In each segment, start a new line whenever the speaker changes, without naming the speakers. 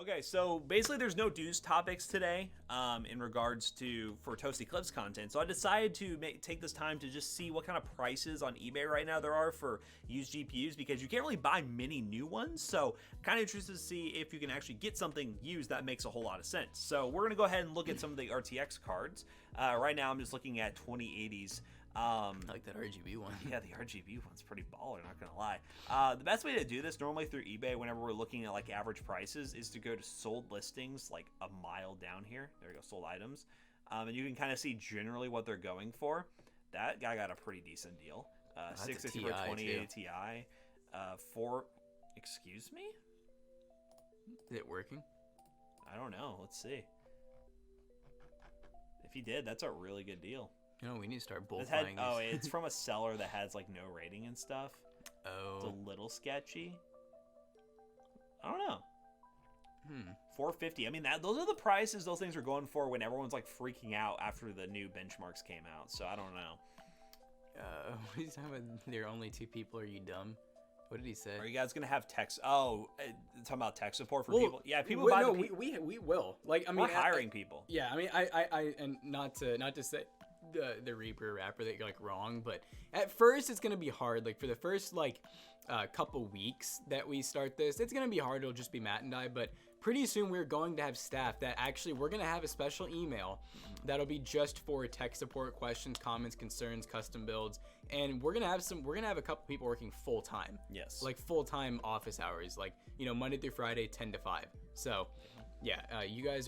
Okay, so basically there's no news topics today in regards to for Toasty Clips content. So I decided to take this time to just see what kind of prices on eBay right now there are for used GPUs because you can't really buy many new ones. So kind of interested to see if you can actually get something used that makes a whole lot of sense. So we're going to go ahead and look at some of the RTX cards. Right now I'm just looking at 2080s.
I like that RGB one.
Yeah, the RGB one's pretty baller, not gonna lie. The best way to do this normally through eBay whenever we're looking at like average prices is to go to sold listings like a mile down here. There we go, sold items. And you can kind of see generally what they're going for. That guy got a pretty decent deal. 660 for 2080 Ti. Excuse me?
Is it working?
I don't know. Let's see. If he did, that's a really good deal.
You know, we need to start bullflying.
Oh, it's from a seller that has like no rating and stuff.
Oh.
It's a little sketchy. I don't know. 450. I mean, those are the prices those things are going for when everyone's like freaking out after the new benchmarks came out. So I don't know.
He's talking about there are only 2 people. Are you dumb? What did he say?
Are you guys gonna have tech? Oh, talking about tech support for people. Yeah, people buy.
No, we will. Like, I mean,
we're hiring people.
Yeah, I mean, I and not to say the Reaper rapper that you're like wrong, but at first it's gonna be hard. Like for the first like couple weeks that we start this, it's gonna be hard. It'll just be Matt and I, but pretty soon we're going to have staff that actually we're gonna have a special email that'll be just for tech support questions, comments, concerns, custom builds, and we're gonna have a couple people working full time.
Yes.
Like full time office hours, like Monday through Friday, 10 to 5. So. Yeah, you guys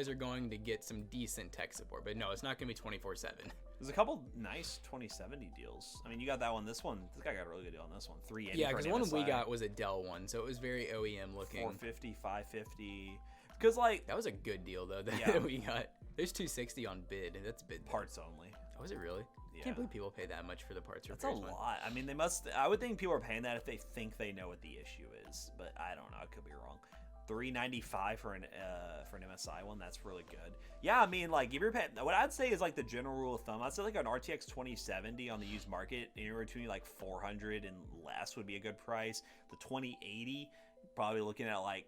are going to get some decent tech support, but no, it's not going to be 24/7.
There's a couple nice 2070 deals. I mean, you got that one. This guy got a really good deal on this one. 380.
Yeah, because the one we got was a Dell one, so it was very OEM looking.
450, 550. Because like
that was a good deal though that we got. There's 260 on bid, and that's bid
parts only.
Oh, is it really?
Yeah.
I can't believe people pay that much for the parts.
That's a lot. I mean, they must. I would think people are paying that if they think they know what the issue is, but I don't know. I could be wrong. $395 for an MSI one. That's really good. Yeah, I mean, like if you're paying, what I'd say is like the general rule of thumb. I'd say like an RTX 2070 on the used market, anywhere between like 400 and less would be a good price. The 2080 probably looking at like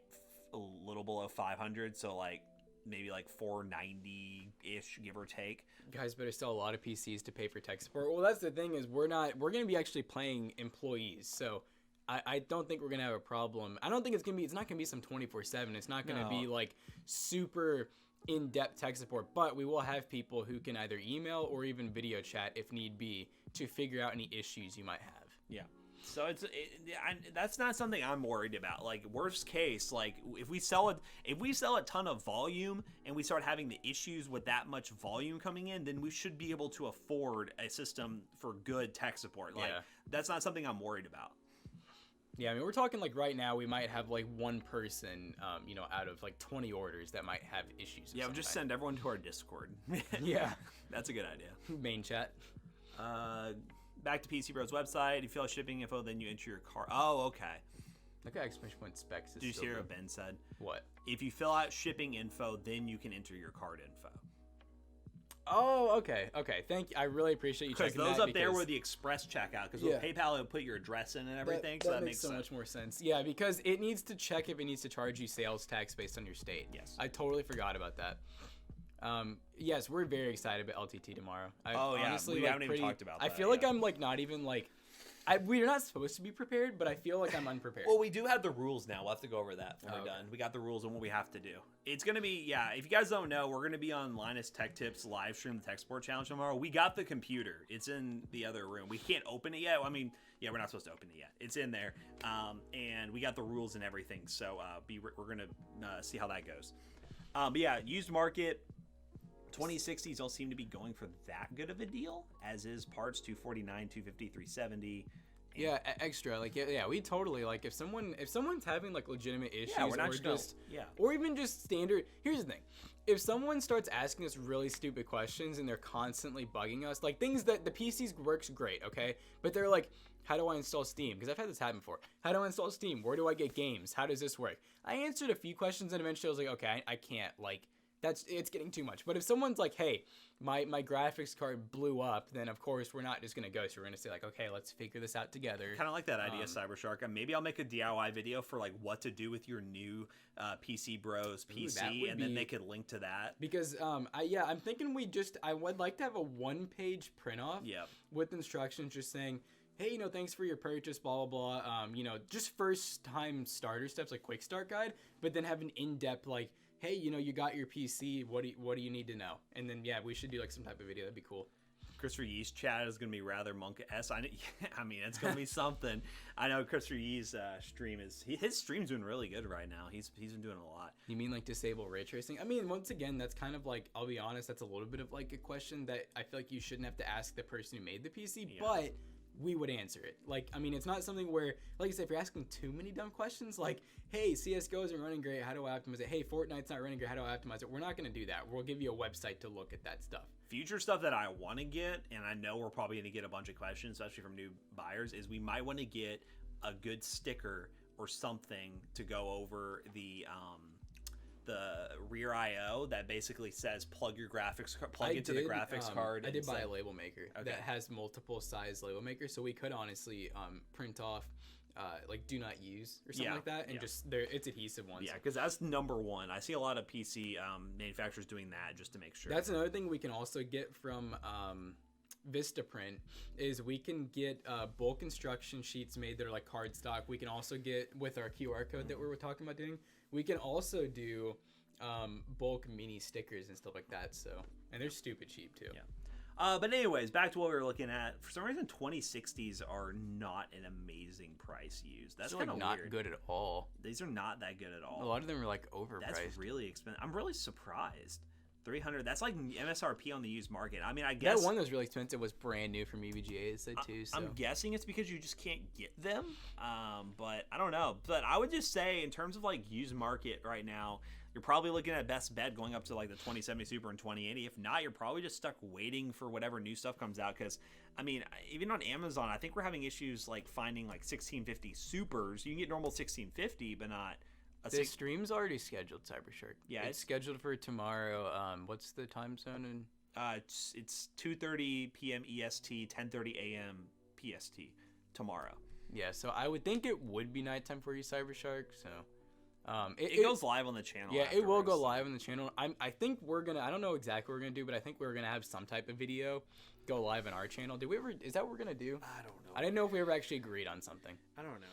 a little below 500, so like maybe like 490 ish, give or take.
Guys better sell a lot of PCs to pay for tech support. Well, that's the thing is we're going to be actually paying employees, so. I don't think we're gonna have a problem. I don't think it's not gonna be some 24/7. It's not gonna be like super in-depth tech support, but we will have people who can either email or even video chat if need be to figure out any issues you might have.
Yeah. So that's not something I'm worried about. Like worst case, like if we sell a ton of volume and we start having the issues with that much volume coming in, then we should be able to afford a system for good tech support. Like that's not something I'm worried about.
Yeah, I mean, we're talking like right now we might have like one person, out of like 20 orders that might have issues.
Yeah, we'll just send everyone to our Discord.
Yeah.
That's a good idea.
Main chat.
Back to PC Bros website. If you fill out shipping info, then you enter your card. Oh, okay.
Look at exclamation point specs.
Did you hear what Ben said?
What?
If you fill out shipping info, then you can enter your card info.
Oh, okay. Thank you. I really appreciate you checking that.
Because those up there were the express checkout. Because with PayPal, it would put your address in and everything. So that makes
so
sense.
much more sense. Yeah, because it needs to check if it needs to charge you sales tax based on your state.
Yes.
I totally forgot about that. Yes, we're very excited about LTT tomorrow.
Honestly, we haven't even talked about that.
I feel like I'm like not even like. We're not supposed to be prepared, but I feel like I'm unprepared.
Well, we do have the rules now. We'll have to go over that when we're done. We got the rules and what we have to do. It's going to be, if you guys don't know, we're going to be on Linus Tech Tips live stream, the Tech Support Challenge tomorrow. We got the computer. It's in the other room. We can't open it yet. I mean, we're not supposed to open it yet. It's in there. And we got the rules and everything. So we're going to see how that goes. But yeah, used market. 2060s don't seem to be going for that good of a deal, as is parts 249, 250, 370.
Yeah, extra. Like, we totally like if someone's having like legitimate issues, or even just standard. Here's the thing: if someone starts asking us really stupid questions and they're constantly bugging us, like things that the PCs works great, okay, but they're like, how do I install Steam? Because I've had this happen before. How do I install Steam? Where do I get games? How does this work? I answered a few questions and eventually I was like, okay, I can't like it's getting too much. But if someone's like, hey, my graphics card blew up, then of course we're not just gonna ghost. We're gonna say like, okay, let's figure this out together.
Kind of like that idea, Cybershark. Maybe I'll make a DIY video for like what to do with your new PC Bros PC, and then they could link to that.
Because I'm thinking I would like to have a 1-page print off with instructions just saying, hey, thanks for your purchase, blah, blah, blah. Just first time starter steps, like quick start guide, but then have an in-depth, like, hey, you got your PC, what do you need to know? And then, we should do like some type of video. That'd be cool.
Christopher Yee's chat is going to be rather monk-esque. I mean, it's going to be something. I know Christopher Yee's stream his stream's doing really good right now. He's been doing a lot.
You mean like disable ray tracing? I mean, once again, that's kind of like, I'll be honest, that's a little bit of like a question that I feel like you shouldn't have to ask the person who made the PC, but we would answer it. Like, I mean, it's not something where, like I said, if you're asking too many dumb questions, like, hey, CSGO isn't running great, how do I optimize it? Hey, Fortnite's not running great, how do I optimize it? We're not going to do that. We'll give you a website to look at that stuff.
Future stuff that I want to get, and I know we're probably going to get a bunch of questions, especially from new buyers, is we might want to get a good sticker or something to go over the rear I/O that basically says plug the graphics card.
I did buy a label maker that has multiple size label makers, so we could honestly print off like do not use or something like that, and just it's adhesive ones.
Yeah, because that's number one. I see a lot of PC manufacturers doing that just to make sure.
That's another thing we can also get from Vistaprint is we can get bulk instruction sheets made that are like cardstock. We can also get, with our QR code that we were talking about doing, we can also do bulk mini stickers and stuff like that. So, and they're stupid cheap too.
Yeah. But anyways, back to what we were looking at. For some reason, 2060s are not an amazing price used. That's kind of
not
weird.
Good at all.
These are not that good at all.
A lot of them are like overpriced.
That's really expensive. I'm really surprised. 300. That's like MSRP on the used market. I mean, I guess
that one that was really expensive was brand new from EVGA. It said too. So.
I'm guessing it's because you just can't get them. But I don't know. But I would just say, in terms of like used market right now, you're probably looking at best bet going up to like the 2070 Super and 2080. If not, you're probably just stuck waiting for whatever new stuff comes out. Because I mean, even on Amazon, I think we're having issues like finding like 1650 Supers. You can get normal 1650, but not.
The stream's already scheduled, Cybershark.
Yeah,
it's scheduled for tomorrow. What's the time zone?
It's 2:30 p.m. EST, 10:30 a.m. PST tomorrow.
Yeah, so I would think it would be nighttime for you, Cybershark. So
it goes live on the channel.
Yeah, it will go live on the channel. I think we're gonna. I don't know exactly what we're gonna do, but I think we're gonna have some type of video go live on our channel. Did we ever? Is that what we're gonna do?
I don't know.
I didn't know if we ever actually agreed on something.
I don't know.